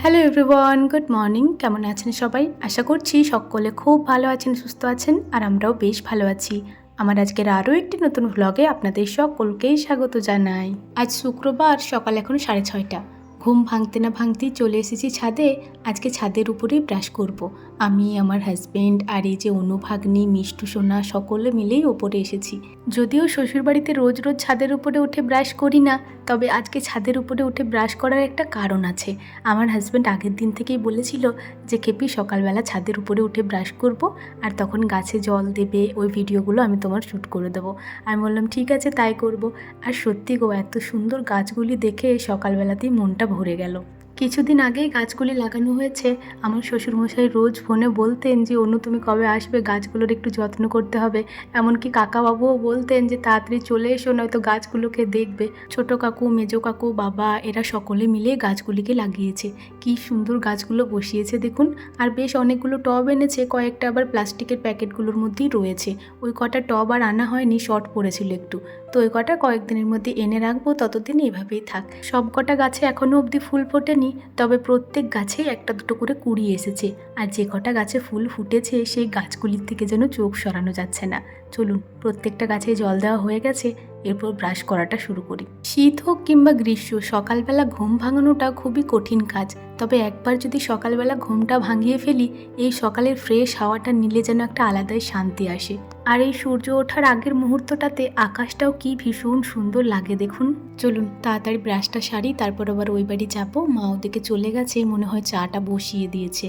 Hello everyone, good morning. কেমন আছেন সবাই? আশা করছি সকলে খুব ভালো আছেন, সুস্থ আছেন, আর আমরাও বেশ ভালো আছি। আমার আজকের আরও একটি নতুন ভ্লগে আপনাদের সকলকেই স্বাগত জানাই। আজ শুক্রবার, সকাল এখন 6:30। ঘুম ভাঙতে না ভাঙতেই চলে এসেছি ছাদে। আজকে ছাদের উপরেই ব্রাশ করব। আমি, আমার হাজবেন্ড আর এই যে অনুভাগ্নি, মিষ্টু সোনা সকলে মিলেই ওপরে এসেছি। যদিও শ্বশুরবাড়িতে রোজ রোজ ছাদের উপরে উঠে ব্রাশ করি না, তবে আজকে ছাদের উপরে উঠে ব্রাশ করার একটা কারণ আছে। আমার হাজব্যান্ড আগের দিন থেকেই বলেছিল যে খেপি সকালবেলা ছাদের উপরে উঠে ব্রাশ করব, আর তখন গাছে জল দেবে, ওই ভিডিওগুলো আমি তোমার শ্যুট করে দেবো। আমি বললাম ঠিক আছে, তাই করব। আর সত্যি গো, এত সুন্দর গাছগুলি দেখে সকালবেলাতেই মনটা ভরে গেল। কিছুদিন আগেই গাছগুলি লাগানো হয়েছে। আমার শ্বশুরমশাই রোজ ফোনে বলতেন যে অনু তুমি কবে আসবে, গাছগুলোর একটু যত্ন করতে হবে। এমনকি কাকাবাবুও বলতেন যে তাড়াতাড়ি চলে এসো, নয়তো গাছগুলোকে দেখবে। ছোট কাকু, মেজো কাকু, বাবা এরা সকলে মিলে গাছগুলিকে লাগিয়েছে। কি সুন্দর গাছগুলো বসিয়েছে দেখুন। আর বেশ অনেকগুলো টব এনেছে, কয়েকটা আবার প্লাস্টিকের প্যাকেটগুলোর মধ্যেই রয়েছে। ওই কটা টব আর আনা হয়নি, শর্ট পড়েছিল একটু। তো ওই কটা কয়েকদিনের মধ্যে এনে রাখবো, ততদিন এভাবেই থাক। সব কটা গাছে এখনও অবধি ফুল ফোটেনি, তবে প্রত্যেক গাছেই একটা দুটো করে কুড়ি এসেছে। আর যে কটা গাছে ফুল ফুটেছে সেই গাছগুলির থেকে যেন চোখ সরানো যাচ্ছে না। চলুন, প্রত্যেকটা গাছে জল দেওয়া হয়ে গেছে, এরপর ব্রাশ করাটা শুরু করি। শীত হোক কিংবা গ্রীষ্ম, সকালবেলা ঘুম ভাঙানোটা খুবই কঠিন কাজ। তবে একবার যদি সকালবেলা ঘুমটা ভাঙিয়ে ফেলি, এই সকালের ফ্রেশ হাওয়াটা নিলে যেন একটা আলাদাই শান্তি আসে। আর এই সূর্য ওঠার আগের মুহূর্তটাতে আকাশটাও কি ভীষণ সুন্দর লাগে দেখুন। চলুন তাড়াতাড়ি ব্রাশটা সারি, তারপর আবার ওই বাড়ি যাবো। মা ওদিকে চলে গেছে, মনে হয় চাটা বসিয়ে দিয়েছে।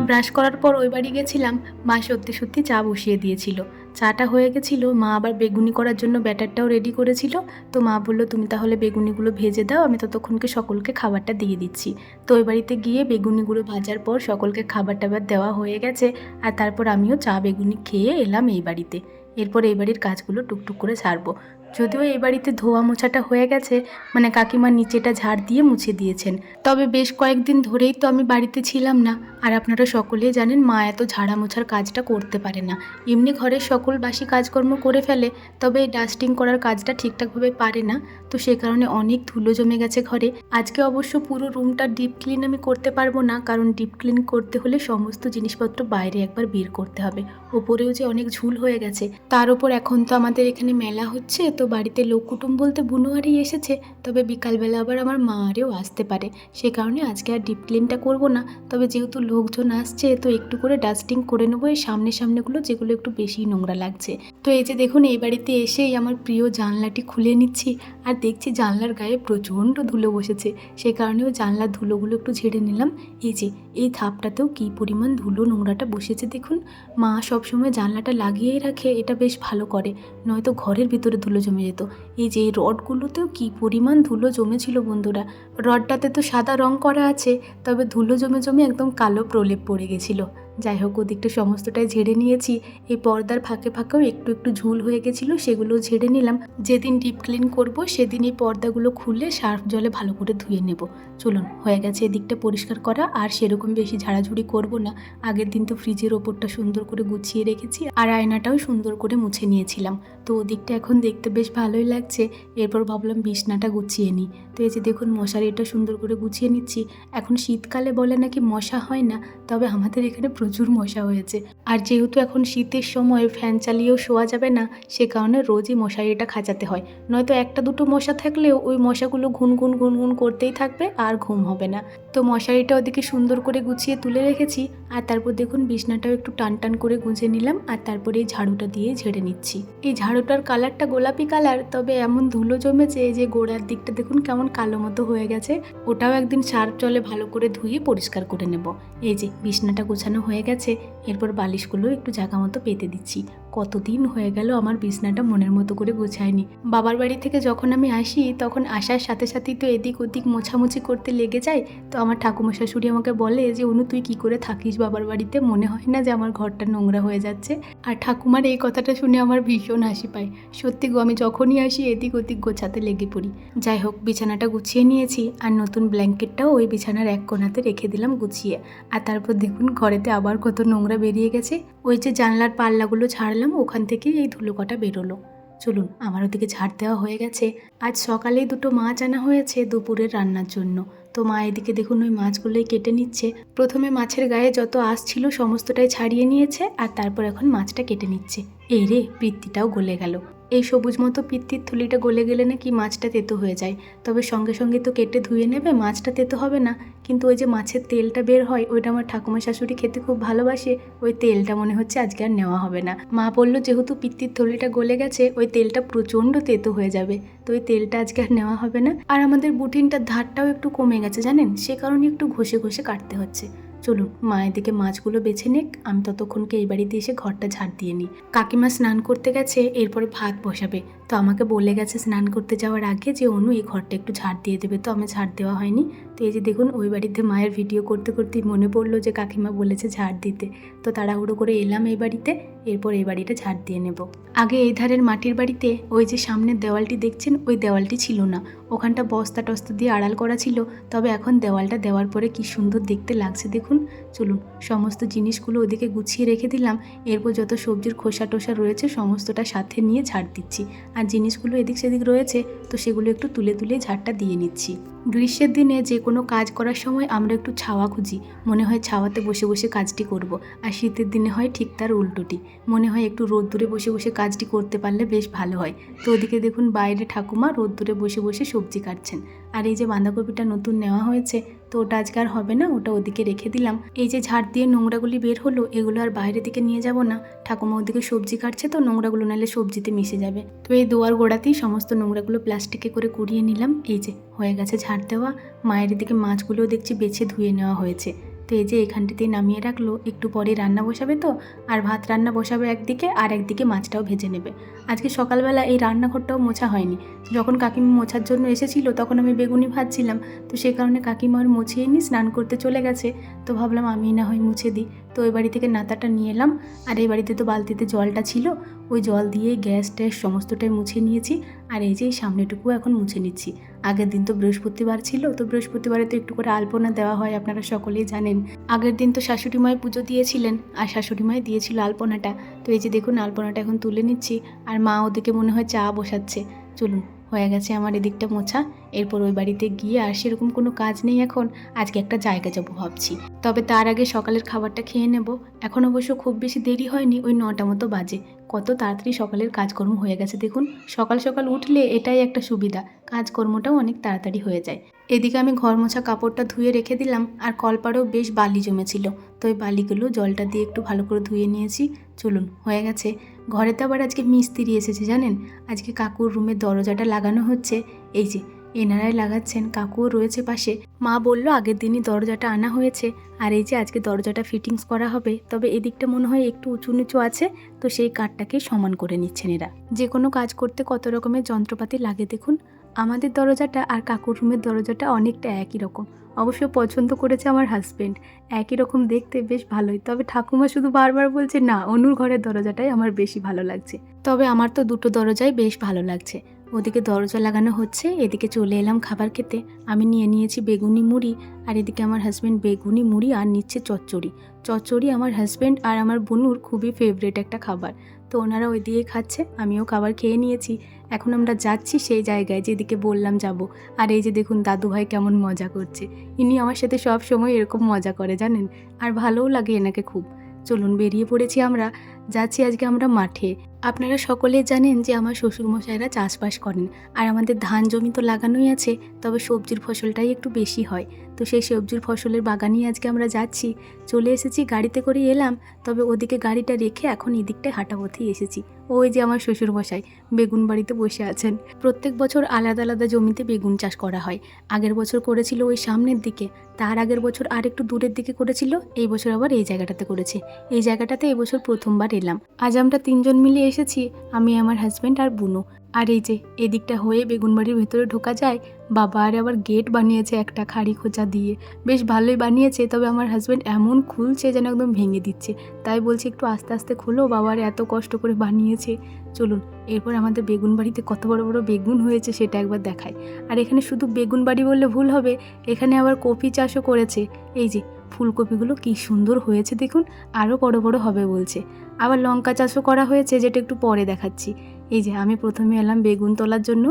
ব্রাশ করার পর ওই বাড়ি গেছিলাম, মা সত্যি সত্যি চা বসিয়ে দিয়েছিল। চাটা হয়ে গেছিল, মা আবার বেগুনি করার জন্য ব্যাটারটাও রেডি করেছিল। তো মা বললো তুমি তাহলে বেগুনিগুলো ভেজে দাও, আমি ততক্ষণকে সকলকে খাবারটা দিয়ে দিচ্ছি। তো ওই বাড়িতে গিয়ে বেগুনিগুলো ভাজার পর সকলকে খাবার টাবার দেওয়া হয়ে গেছে। আর তারপর আমিও চা বেগুনি খেয়ে এলাম এই বাড়িতে। এরপর এই বাড়ির কাজগুলো টুকটুক করে ছাড়বো। যদিও এই বাড়িতে ধোয়া মোছাটা হয়ে গেছে, মানে কাকিমা নিচেটা ঝাড় দিয়ে মুছে দিয়েছেন। তবে বেশ কয়েকদিন ধরেই তো আমি বাড়িতে ছিলাম না, আর আপনারা সকলেই জানেন মা এত ঝাড়া মোছার কাজটা করতে পারে না। এমনি ঘরের সকল বাসি কাজকর্ম করে ফেলে, তবে এই ডাস্টিং করার কাজটা ঠিকঠাকভাবে পারে না। তো সে কারণে অনেক ধুলো জমে গেছে ঘরে। আজকে অবশ্য পুরো রুমটা ডিপ ক্লিন আমি করতে পারবো না, কারণ ডিপ ক্লিন করতে হলে সমস্ত জিনিসপত্র বাইরে একবার বের করতে হবে। ওপরেও যে অনেক ঝুল হয়ে গেছে, তার উপর এখন তো আমাদের এখানে মেলা হচ্ছে, তো বাড়িতে লোক কুটুম বলতে বুনোয়ারি এসেছে। তবে বিকালবেলা আবার আমার মা আরেও আসতে পারে, সে কারণে আজকে আর ডিপ ক্লিনটা করবো না। তবে যেহেতু লোকজন আসছে, তো একটু করে ডাস্টিং করে নেবো এই সামনেগুলো, যেগুলো একটু বেশি নোংরা লাগছে। তো এই যে দেখুন, এই বাড়িতে এসেই আমার প্রিয় জানলাটি খুলে নিচ্ছি, আর দেখছি জানলার গায়ে প্রচণ্ড ধুলো বসেছে। সে কারণেও জানলার ধুলোগুলো একটু ঝেড়ে নিলাম। এই যে এই ধাপটাতেও কী পরিমাণ ধুলো নোংরাটা বসেছে দেখুন। মা সবসময় জানলাটা লাগিয়েই রাখে, এটা বেশ ভালো করে, নয়তো ঘরের ভিতরে ধুলো জমে যেত। এই যে এই রডগুলোতেও কী পরিমাণ ধুলো জমেছিল বন্ধুরা। রডটাতে তো সাদা রং করা আছে, তবে ধুলো জমে জমে একদম কালো প্রলেপ পড়ে গেছিলো। যাই হোক, ওদিকটা সমস্তটাই ঝেড়ে নিয়েছি। এই পর্দার ফাঁকে ফাঁকেও একটু একটু ঝুল হয়ে গেছিলো, সেগুলো ঝেড়ে নিলাম। যেদিন ডিপ ক্লিন করবো সেদিন এই পর্দাগুলো খুলে সার্ফ জলে ভালো করে ধুয়ে নেব। চলুন, হয়ে গেছে এদিকটা পরিষ্কার করা, আর সেরকম বেশি ঝাড়াঝুড়ি করব না। আগের দিন তো ফ্রিজের ওপরটা সুন্দর করে গুছিয়ে রেখেছি, আর আয়নাটাও সুন্দর করে মুছে নিয়েছিলাম। তো ওদিকটা এখন দেখতে বেশ ভালোই লাগছে। এরপর ভাবলাম বিছনাটা গুছিয়ে নিই। তো এই যে দেখুন, মশারিটা সুন্দর করে গুছিয়ে নিচ্ছি। এখন শীতকালে বলে নাকি মশা হয় না, তবে আমাদের এখানে প্রচুর মশা হয়েছে। আর যেহেতু এখন শীতের সময় ফ্যান চালিয়েও শোয়া যাবে না, সে কারণে রোজই মশারিটা খাঁচাতে হয়। নয়তো একটা দুটো মশা থাকলেও ওই মশাগুলো ঘুনঘুন ঘুনঘুন করতেই থাকবে, আর ঘুম হবে না। তো মশারিটা ওদিকে সুন্দর করে গুছিয়ে তুলে রেখেছি। আর তারপর দেখুন, বিছনাটাও একটু টান টান করে গুঁজে নিলাম, আর তারপরে এই ঝাড়ুটা দিয়ে ঝেড়ে নিচ্ছি। এই ঝাড়ুটার কালারটা গোলাপি কালার, তবে এমন ধুলো জমেছে যে গোড়ার দিকটা দেখুন কেমন কালো মতো হয়ে গেছে। ওটাও একদিন সার্ফ জলে ভালো করে ধুয়ে পরিষ্কার করে নেব। এই যে বিছনাটা গোছানো হয়ে গেছে, এরপর বালিশগুলো একটু জায়গা মতো পেতে দিচ্ছি। কতদিন হয়ে গেল আমার বিছনাটা মনের মতো করে গোছায়নি। বাবার বাড়ি থেকে যখন আমি আসি, তখন আসার সাথে সাথেই তো এদিক ওদিক মোছামুছি করতে লেগে যায়। তো আমার ঠাকুমা শাশুড়ি আমাকে বলে যে অনু তুই কি করে থাকিস বাবার বাড়িতে, মনে হয় না যে আমার ঘরটা নোংরা হয়ে যাচ্ছে? আর ঠাকুমার এই কথাটা শুনে আমার ভীষণ হাসি পায়। সত্যি গো, আমি যখনই আসি এদিক ওদিক গোছাতে লেগে পড়ি। যাই হোক, বিছানাটা গুছিয়ে নিয়েছি, আর নতুন ব্ল্যাঙ্কেটটাও ওই বিছানার এক কোণাতে রেখে দিলাম গুছিয়ে। আর তারপর দেখুন, ঘরেতে আবার কত নোংরা বেরিয়ে গেছে। ওই যে জানলার পাল্লাগুলো ছাড়লাম, ওখান থেকে এই ধুলো কটা বেরোলো। চলুন, আমার ওদিকে ঝাড় দেওয়া হয়ে গেছে। আজ সকালেই দুটো মাছ আনা হয়েছে দুপুরের রান্নার জন্য। তো তো মা এদিকে দেখুন ওই মাছগুলোই কেটে নিচ্ছে। প্রথমে মাছের গায়ে যত আঁশ ছিল সমস্তটাই ছাড়িয়ে নিয়েছে, আর তারপর এখন মাছটা কেটে নিচ্ছে। এই রে, পিত্তিটাও গলে গেল। এই সবুজ মতো পিত্তির থলিটা গলে গেলে নাকি মাছটা তেতো হয়ে যায়। তবে সঙ্গে সঙ্গে তো কেটে ধুয়ে নেবে, মাছটা তেতো হবে না। কিন্তু ওই যে মাছের তেলটা বের হয়, ওইটা আমার ঠাকুমা শাশুড়ি খেতে খুব ভালোবাসে। ওই তেলটা মনে হচ্ছে আজকে আর নেওয়া হবে না। মা বললো যেহেতু পিত্তির থলিটা গলে গেছে, ওই তেলটা প্রচণ্ড তেতো হয়ে যাবে, তো ওই তেলটা আজকে আর নেওয়া হবে না। আর আমাদের বুটিনটার ধারটাও একটু কমে গেছে জানেন, সে কারণে একটু ঘষে ঘষে কাটতে হচ্ছে। চলুন মা এদিকে মাছগুলো বেছে নিক, আমি ততক্ষণকে এই বাড়িতে এসে ঘরটা ঝাড় দিয়ে নিই। কাকিমা স্নান করতে গেছে, এরপরে ভাত বসাবে। তো আমাকে বলে গেছে স্নান করতে যাওয়ার আগে যে অনু এই ঘরটা একটু ঝাড় দিয়ে দেবে, তো আমার ঝাড় দেওয়া হয়নি। তো এই যে দেখুন ওই বাড়িতে মায়ের ভিডিও করতে করতেই মনে পড়লো যে কাকিমা বলেছে ঝাড় দিতে, তো তাড়াহুড়ো করে এলাম এই বাড়িতে। এরপর এই বাড়িটা ঝাড় দিয়ে নেব। আগে এই ধারের মাটির বাড়িতে ওই যে সামনের দেওয়ালটি দেখছেন, ওই দেওয়ালটি ছিল না, ওখানটা বস্তা টস্তা দিয়ে আড়াল করা ছিল। তবে এখন দেওয়ালটা দেওয়ার পরে কি সুন্দর দেখতে লাগছে দেখুন। চলুন সমস্ত জিনিসগুলো ওদিকে গুছিয়ে রেখে দিলাম। এরপর যত সবজির খোসা টোসা রয়েছে সমস্তটা সাথে নিয়ে ঝাড় দিচ্ছি। আর জিনিসগুলো এদিক সেদিক রয়েছে, তো সেগুলো একটু তুলে তুলে ঝাড়টা দিয়ে নিচ্ছি। গ্রীষ্মের দিনে যে কোনো কাজ করার সময় আমরা একটু ছাওয়া খুঁজি, মনে হয় ছাওয়াতে বসে বসে কাজটি করব। আর শীতের দিনে হয় ঠিক তার উল্টোটি, মনে হয় একটু রোদ্দুরে বসে বসে কাজটি করতে পারলে বেশ ভালো হয়। তো ওদিকে দেখুন বাইরে ঠাকুমা রোদ্দুরে বসে বসে সবজি কাটছেন। আর এই যে বাঁধাকপিটা নতুন নেওয়া হয়েছে, তো ওটা আজকে আর হবে না, ওটা ওদিকে রেখে দিলাম। এই যে ঝাড় দিয়ে নোংরাগুলি বের হলো, এগুলো আর বাইরের দিকে নিয়ে যাব না। ঠাকুমা ওদিকে সবজি কাটছে, তো নোংরাগুলো নাহলে সবজিতে মিশে যাবে। তো এই দুয়ার গোড়াতেই সমস্ত নোংরাগুলো প্লাস্টিকে করে কুড়িয়ে নিলাম। এই যে হয়ে গেছে ঝাড় দেওয়া। মায়ের দিকে মাছগুলোও দেখছি বেছে ধুয়ে নেওয়া হয়েছে। তো এই যে এখানটিতেই নামিয়ে রাখলো, একটু পরে রান্না বসাবে, তো আর ভাত রান্না বসাবে একদিকে, আর একদিকে মাছটাও ভেজে নেবে। আজকে সকালবেলা এই রান্নাঘরটাও মোছা হয়নি। যখন কাকিমা মোছার জন্য এসেছিল তখন আমি বেগুনি ভাজছিলাম, তো সেই কারণে কাকিমা আর মুছিয়ে নি, স্নান করতে চলে গেছে। তো ভাবলাম আমি না হয় মুছে দিই। তো ওই বাড়ি থেকে নাতাটা নিয়ে এলাম, আর এই বাড়িতে তো বালতিতে জলটা ছিল, ওই জল দিয়ে গ্যাস ট্যাস সমস্তটাই মুছে নিয়েছি। আর এই যে এই সামনেটুকুও এখন মুছে নিচ্ছি। আগের দিন তো বৃহস্পতিবার ছিল, তো বৃহস্পতিবারে তো একটু করে আলপনা দেওয়া হয়, আপনারা সকলেই জানেন। আগের দিন তো শাশুড়ি মায় পুজো দিয়েছিলেন, আর শাশুড়ি মায় দিয়েছিল আলপনাটা। তো এই যে দেখুন আলপনাটা এখন তুলে নিচ্ছি, আর মা ওদিকে মনে হয় চা বসাচ্ছে। চলুন হয়ে গেছে আমার এদিকটা মোছা। এরপর ওই বাড়িতে গিয়ে আর সেরকম কোনো কাজ নেই এখন, আজকে একটা জায়গা যাবো ভাবছি। তবে তার আগে সকালের খাবারটা খেয়ে নেব। এখন অবশ্য খুব বেশি দেরি হয়নি, ওই 9টা মতো বাজে। কত তাড়াতাড়ি সকালের কাজকর্ম হয়ে গেছে দেখুন। সকাল সকাল উঠলে এটাই একটা সুবিধা, কাজকর্মটাও অনেক তাড়াতাড়ি হয়ে যায়। এদিকে আমি ঘর মোছা কাপড়টা ধুয়ে রেখে দিলাম, আর কলপাড়েও বেশ বালি জমেছিল, তো ওই বালিগুলো জলটা দিয়ে একটু ভালো করে ধুয়ে নিয়েছি। চলুন হয়ে গেছে। ঘরেতে আবার আজকে মিস্ত্রি এসেছে জানেন, আজকে কাকুর রুমের দরজাটা লাগানো হচ্ছে। এই যে এনারাই লাগাচ্ছেন, কাকুও রয়েছে পাশে। মা বলল আগের দিনই দরজাটা আনা হয়েছে, আর এই যে আজকে দরজাটা ফিটিংস করা হবে। তবে এদিকটা মনে হয় একটু উঁচু নিচু আছে, তো সেই কাঠটাকে সমান করে নিচ্ছেন এরা। যে কোনো কাজ করতে কত রকমের যন্ত্রপাতি লাগে দেখুন। আমাদের দরজাটা আর কাকুর রুমের দরজাটা অনেকটা একই রকম। অবশ্য পছন্দ করেছে আমার হাজব্যান্ড, একই রকম দেখতে বেশ ভালোই। তবে ঠাকুমা শুধু বারবার বলছে না, অনুর ঘরের দরজাটাই আমার বেশি ভালো লাগছে। তবে আমার তো দুটো দরজাই বেশ ভালো লাগছে। ওদিকে দরজা লাগানো হচ্ছে, এদিকে চলে এলাম খাবার খেতে। আমি নিয়ে নিয়েছি বেগুনি মুড়ি, আর এদিকে আমার হাজব্যান্ড বেগুনি মুড়ি আর নিচ্ছে চচ্চড়ি। চচ্চড়ি আমার হাজব্যান্ড আর আমার বোনুর খুবই ফেভারিট একটা খাবার, তো ওনারা ওই দিয়েই খাচ্ছে, আমিও খাবার খেয়ে নিয়েছি। এখন আমরা যাচ্ছি সেই জায়গায় যেদিকে বললাম যাব। আর এই যে দেখুন দাদুভাই কেমন মজা করছে, ইনি আমার সাথে সব সময় এরকম মজা করে জানেন, আর ভালোও লাগে এনাকে খুব। চলুন বেরিয়ে পড়েছি আমরা, যাচ্ছি আজকে আমরা মাঠে। আপনারা সকলেই জানেন যে আমার শ্বশুরমশাইরা চাষবাস করেন, আর আমাদের ধান জমি তো লাগানোই আছে, তবে সবজির ফসলটাই একটু বেশি হয়। তো সেই সবজির ফসলের বাগানেই আজকে আমরা যাচ্ছি। চলে এসেছি, গাড়িতে করে এলাম, তবে ওদিকে গাড়িটা রেখে এখন এদিকটায় হাঁটা পথেই এসেছি। ওই যে আমার শ্বশুরমশাই বেগুন বাড়িতে বসে আছেন। প্রত্যেক বছর আলাদা আলাদা জমিতে বেগুন চাষ করা হয়। আগের বছর করেছিল ওই সামনের দিকে, তার আগের বছর আর একটু দূরের দিকে করেছিল, এই বছর আবার এই জায়গাটাতে করেছে। এই জায়গাটাতে এই বছর প্রথমবার এলাম। আজ আমরা 3জন মিলে এসেছি, আমি, আমার হাজব্যান্ড আর বুনু। আর এই যে এদিকটা হয়ে বেগুনবাড়ির ভেতরে ঢোকা যায়। বাবা আর আবার গেট বানিয়েছে একটা খাড়ি খোঁচা দিয়ে, বেশ ভালোই বানিয়েছে। তবে আমার হাজব্যান্ড এমন খুলছে যেন একদম ভেঙে দিচ্ছে, তাই বলছি একটু আস্তে আস্তে খুলো, বাবার এত কষ্ট করে বানিয়েছে। চলুন এরপর আমাদের বেগুন বাড়িতে কত বড় বড় বেগুন হয়েছে সেটা একবার দেখায়। আর এখানে শুধু বেগুন বাড়ি বললে ভুল হবে, এখানে আবার কপি চাষও করেছে। এই যে ফুলকপিগুলো কি সুন্দর হয়েছে দেখুন, আরও বড় বড় হবে বলছে। আবার লঙ্কা চাষও করা হয়েছে, যেটা একটু পরে দেখাচ্ছি। এই যে আমি প্রথমে এলাম বেগুন তোলার জন্য।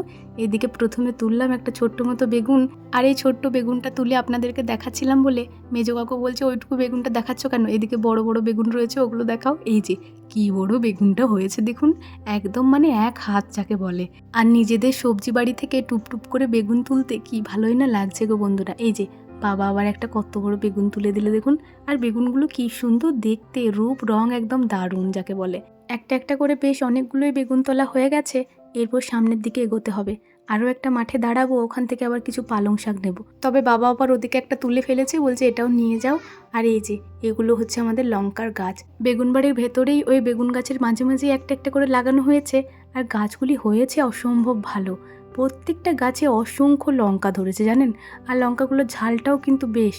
এদিকে প্রথমে তুললাম একটা ছোট্ট মতো বেগুন, আর এই ছোট্ট বেগুনটা তুলে আপনাদেরকে দেখাচ্ছিলাম বলে মেজো কাকু বলছে ওইটুকু বেগুনটা দেখাচ্ছ কেন, এদিকে বড় বড় বেগুন রয়েছে ওগুলো দেখাও। এই যে কি বড় বেগুনটা হয়েছে দেখুন, একদম মানে এক হাত যাকে বলে। আর নিজেদের সবজি বাড়ি থেকে টুপটুপ করে বেগুন তুলতে কি ভালোই না লাগছে গো বন্ধুরা। এই যে বাবা আবার একটা কত বড় বেগুন তুলে দিলে দেখুন, আর বেগুনগুলো কি সুন্দর দেখতে, রূপ রং একদম দারুণ যাকে বলে। একটা একটা করে বেশ অনেকগুলোই বেগুন তোলা হয়ে গেছে। এরপর সামনের দিকে এগোতে হবে। আরও একটা মাঠে দাঁড়াবো, ওখান থেকে আবার কিছু পালং শাক নেব। তবে বাবা আবার ওদিকে একটা তুলে ফেলেছে, বলছে এটাও নিয়ে যাও। আর এই যে এগুলো হচ্ছে আমাদের লঙ্কার গাছ। বেগুন বাড়ির ভেতরেই ওই বেগুন গাছের মাঝে মাঝে একটা একটা করে লাগানো হয়েছে, আর গাছগুলি হয়েছে অসম্ভব ভালো। প্রত্যেকটা গাছে অসংখ্য লঙ্কা ধরেছে জানেন, আর লঙ্কাগুলোর ঝালটাও কিন্তু বেশ।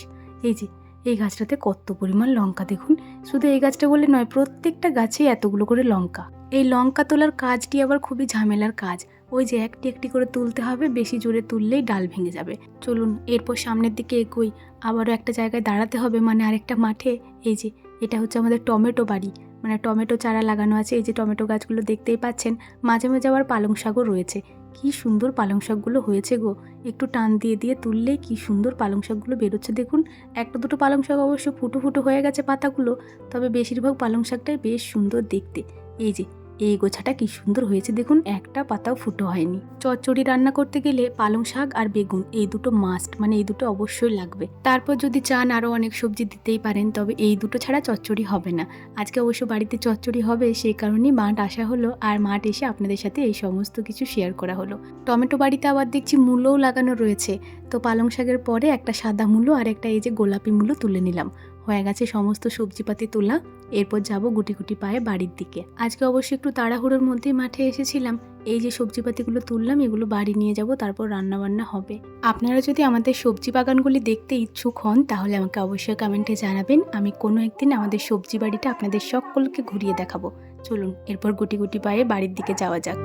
এই যে এই গাছটাতে কত পরিমাণ লঙ্কা দেখুন, শুধু এই গাছটা বলে নয়, প্রত্যেকটা গাছেই এতগুলো করে লঙ্কা। এই লঙ্কা তোলার কাজটি আবার খুবই ঝামেলার কাজ। ওই যে একটি একটি করে তুলতে হবে, বেশি জোরে তুললেই ডাল ভেঙে যাবে। চলুন এরপর সামনের দিকে এগোই। আবারও একটা জায়গায় দাঁড়াতে হবে, মানে আরেকটা মাঠে। এই যে এটা হচ্ছে আমাদের টমেটো বাড়ি, মানে টমেটো চারা লাগানো আছে। এই যে টমেটো গাছগুলো দেখতেই পাচ্ছেন, মাঝে মাঝে আবার পালং শাকও রয়েছে। কি সুন্দর পালং শাকগুলো হয়েছে গো, একটু টান দিয়ে দিয়ে তুললেই কি সুন্দর পালং শাকগুলো বেরোচ্ছে দেখুন। একটা দুটো পালং শাক অবশ্য ফুটো ফুটো হয়ে গেছে পাতাগুলো, তবে বেশিরভাগ পালং শাকটাই বেশ সুন্দর দেখতে। এই যে এই গোছাটা কি সুন্দর হয়েছে দেখুন, একটা পাতাও ফুটো হয়নি। চচ্চড়ি রান্না করতে গেলে পালং শাক আর বেগুন এই দুটো মাস্ট, মানে এই দুটো অবশ্যই লাগবে। তারপর যদি চান আরও অনেক সবজি দিতেই পারেন, তবে এই দুটো ছাড়া চচ্চড়ি হবে না। আজকে অবশ্য বাড়িতে চচ্চড়ি হবে, সেই কারণেই মাঠ আসা হলো, আর মাঠ এসে আপনাদের সাথে এই সমস্ত কিছু শেয়ার করা হলো। টমেটো বাড়িতে আবার দেখছি মূলোও লাগানো রয়েছে, তো পালং শাকের পরে একটা সাদা মূলো আর একটা এই যে গোলাপি মূলো তুলে নিলাম। হয়ে গেছে সমস্ত সবজিপাতি তোলা। এরপর যাব গুটি গুটি পায়ে বাড়ির দিকে। আজকে অবশ্যই একটু তাড়াহুড়োর মধ্যেই মাঠে এসেছিলাম। এই যে সবজিপাতিগুলো তুললাম, এগুলো বাড়ি নিয়ে যাব, তারপর রান্না বান্না হবে। আপনারা যদি আমাদের সবজি বাগানগুলি দেখতে ইচ্ছুক হন, তাহলে আমাকে অবশ্যই কমেন্টে জানাবেন। আমি কোনো একদিন আমাদের সবজি বাড়িটা আপনাদের সকলকে ঘুরিয়ে দেখাবো। চলুন এরপর গুটি গুটি পায়ে বাড়ির দিকে যাওয়া যাক।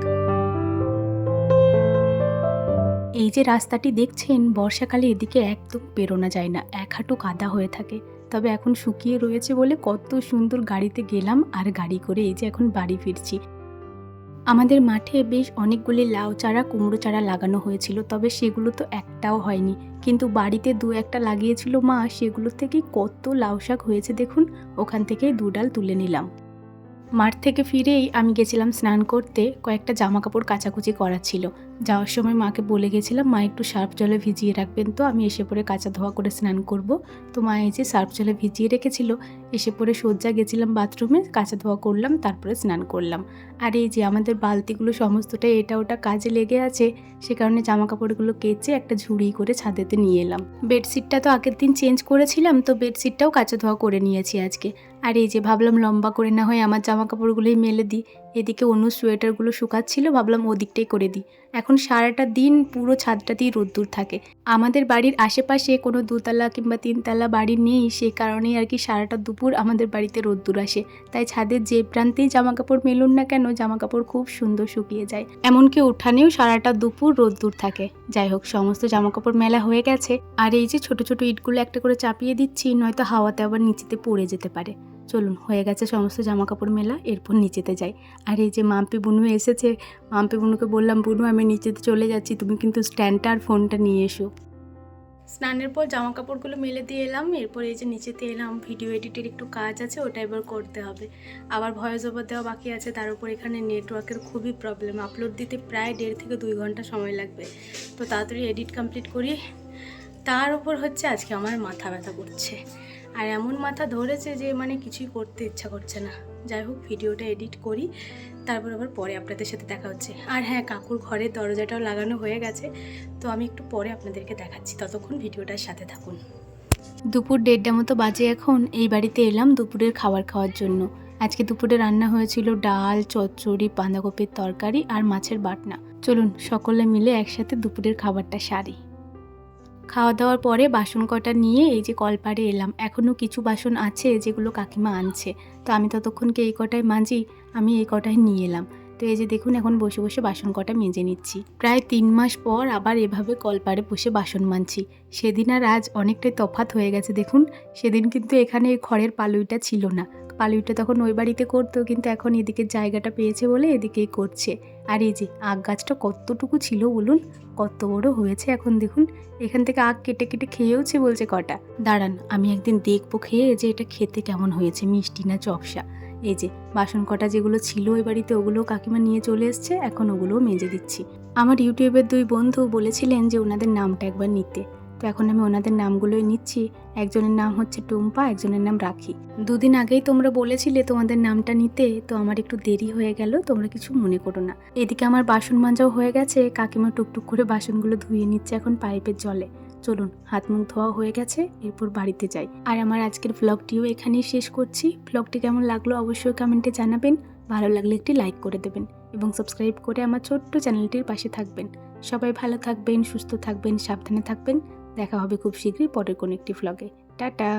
এই যে রাস্তাটি দেখছেন, বর্ষাকালে এদিকে একদম বেরোনো যায় না, এক হাঁটু কাদা হয়ে থাকে। তবে এখন শুকিয়ে রয়েছে বলে কত সুন্দর গাড়িতে গেলাম, আর গাড়ি করে এই যে এখন বাড়ি ফিরছি। আমাদের মাঠে বেশ অনেকগুলি লাউ চারা, কুমড়ো চারা লাগানো হয়েছিল, তবে সেগুলো তো একটাও হয়নি। কিন্তু বাড়িতে দু একটা লাগিয়েছিল মা, সেগুলো থেকেই কত লাউ শাক হয়েছে দেখুন। ওখান থেকেই 2 ডাল তুলে নিলাম। মাঠ থেকে ফিরেই আমি গেছিলাম স্নান করতে, কয়েকটা জামা কাপড় কাচাকুচি করার ছিল। যাওয়ার সময় মাকে বলে গেছিলাম মা একটু সার্ফ জলে ভিজিয়ে রাখবেন, তো আমি এসে পরে কাচা ধোয়া করে স্নান করব। তো মা এই যে সার্ফ জলে ভিজিয়ে রেখেছিল, এসে পরে সজ্জা গেছিলাম বাথরুমে, কাচা ধোয়া করলাম, তারপরে স্নান করলাম। আর এই যে আমাদের বালতিগুলো সমস্তটাই এটা ওটা কাজে লেগে আছে, সে কারণে জামা কাপড়গুলো কেচে একটা ঝুড়ি করে ছাদেতে নিয়ে এলাম। বেডশিটটা তো আগের দিন চেঞ্জ করেছিলাম, তো বেডশিটটাও কাচা ধোয়া করে নিয়েছি আজকে। আর এই যে ভাবলাম লম্বা করে না হয় আমার জামা কাপড়গুলোই মেলে দিই। এদিকে অনু সোয়েটারগুলো শুকাচ্ছিল, ভাবলাম ওদিকটাই করে দিই। এখন সারাটা দিন পুরো ছাদটাতেই রোদ্দুর থাকে। আমাদের বাড়ির আশেপাশে কোনো 2তলা কিংবা 3তলা বাড়ি নেই, সেই কারণেই আর কি সারাটা দুপুর আমাদের বাড়িতে রোদ্দুর আসে। তাই ছাদের যে প্রান্তেই জামা কাপড় মেলুন না কেন, জামা কাপড় খুব সুন্দর শুকিয়ে যায়। এমনকি উঠানেও সারাটা দুপুর রোদ্দুর থাকে। যাই হোক, সমস্ত জামা কাপড় মেলা হয়ে গেছে। আর এই যে ছোট ছোট ইটগুলো একটা করে চাপিয়ে দিচ্ছি, নয়তো হাওয়াতে আবার নিচেতে পড়ে যেতে পারে। চলুন হয়ে গেছে সমস্ত জামা কাপড় মেলা, এরপর নিচেতে যাই। আর এই যে মাম্পি বুনু এসেছে, মাম্পি বুনুকে বললাম বুনু আমি নিচেতে চলে যাচ্ছি, তুমি কিন্তু স্ট্যান্ডটা আর ফোনটা নিয়ে এসো। স্নানের পর জামা কাপড়গুলো মেলে দিয়ে এলাম, এরপর এই যে নিচেতে এলাম। ভিডিও এডিটের একটু কাজ আছে, ওটা এবার করতে হবে। আবার ভয়েস ওভার দেওয়া বাকি আছে, তার উপর এখানে নেটওয়ার্কের খুবই প্রবলেম। আপলোড দিতে প্রায় 1.5 থেকে 2 ঘন্টা সময় লাগবে, তো তাড়াতাড়ি এডিট কমপ্লিট করি। তার উপর হচ্ছে আজকে আমার মাথা ব্যথা করছে, আর এমন মাথা ধরেছে যে মানে কিছুই করতে ইচ্ছা করছে না। যাই হোক, ভিডিওটা এডিট করি, তারপর আবার পরে আপনাদের সাথে দেখা হচ্ছে। আর হ্যাঁ, কাকুর ঘরের দরজাটাও লাগানো হয়ে গেছে, তো আমি একটু পরে আপনাদেরকে দেখাচ্ছি, ততক্ষণ ভিডিওটার সাথে থাকুন। দুপুর 1:30টা মতো বাজে এখন। এই বাড়িতে এলাম দুপুরের খাবার খাওয়ার জন্য। আজকে দুপুরে রান্না হয়েছিল ডাল, চচ্চড়ি, বাঁধাকপির তরকারি আর মাছের বাটনা। চলুন সকলে মিলে একসাথে দুপুরের খাবারটা সারি। খাওয়া দাওয়ার পরে বাসন কটা নিয়ে এই যে কলপাড়ে এলাম। এখনও কিছু বাসন আছে যেগুলো কাকিমা আনছে, তো আমি ততক্ষণকে এই কটায় মাজি, আমি এই কটায় নিয়ে এলাম। তো এই যে দেখুন এখন বসে বসে বাসন কটা মেজে নিচ্ছি। প্রায় 3 মাস পর আবার এভাবে কলপাড়ে বসে বাসন মাজছি। সেদিন আর আজ অনেকটাই তফাৎ হয়ে গেছে দেখুন। সেদিন কিন্তু এখানে এই খড়ের পালুইটা ছিল না, পালুইটা তখন ওই বাড়িতে করতো, কিন্তু এখন এদিকে জায়গাটা পেয়েছে বলে এদিকেই করছে। আর এই যে আখ গাছটা কতটুকু ছিল বলুন, কত বড় হয়েছে এখন দেখুন। এখান থেকে আখ কেটে কেটে খেয়েওছে বলছে কটা। দাঁড়ান আমি একদিন দেখবো খেয়ে যে এটা খেতে কেমন হয়েছে, মিষ্টি না চপসা। এই যে বাসন কটা যেগুলো ছিল ওই বাড়িতে ওগুলো কাকিমা নিয়ে চলে এসছে, এখন ওগুলোও মেজে দিচ্ছি। আমার ইউটিউবের 2 বন্ধু বলেছিলেন যে ওনাদের নামটা একবার নিতে, তো এখন আমি ওনাদের নামগুলোই নিচ্ছি। একজনের নাম হচ্ছে টুম্পা, একজনের নাম রাখি। 2 দিন আগেই তোমরা বলেছিলে তোমাদের নামটা নিতে, তো আমার একটু দেরি হয়ে গেল, তোমরা কিছু মনে করো না। এদিকে আমার বাসন মাজাও হয়ে গেছে, কাকিমা টুকটুক করে বাসনগুলো ধুয়ে নিচ্ছে এখন পাইপের জলে। চলুন হাত মুখ ধোয়া হয়ে গেছে, এরপর বাড়িতে যাই। আর আমার আজকের ব্লগটিও এখানেই শেষ করছি। ব্লগটি কেমন লাগলো অবশ্যই কমেন্টে জানাবেন, ভালো লাগলে একটি লাইক করে দেবেন এবং সাবস্ক্রাইব করে আমার ছোট্ট চ্যানেলটির পাশে থাকবেন। সবাই ভালো থাকবেন, সুস্থ থাকবেন, সাবধানে থাকবেন। দেখা হবে খুব শীঘ্রই পরের কোনো একটি ভ্লগে। টাটা।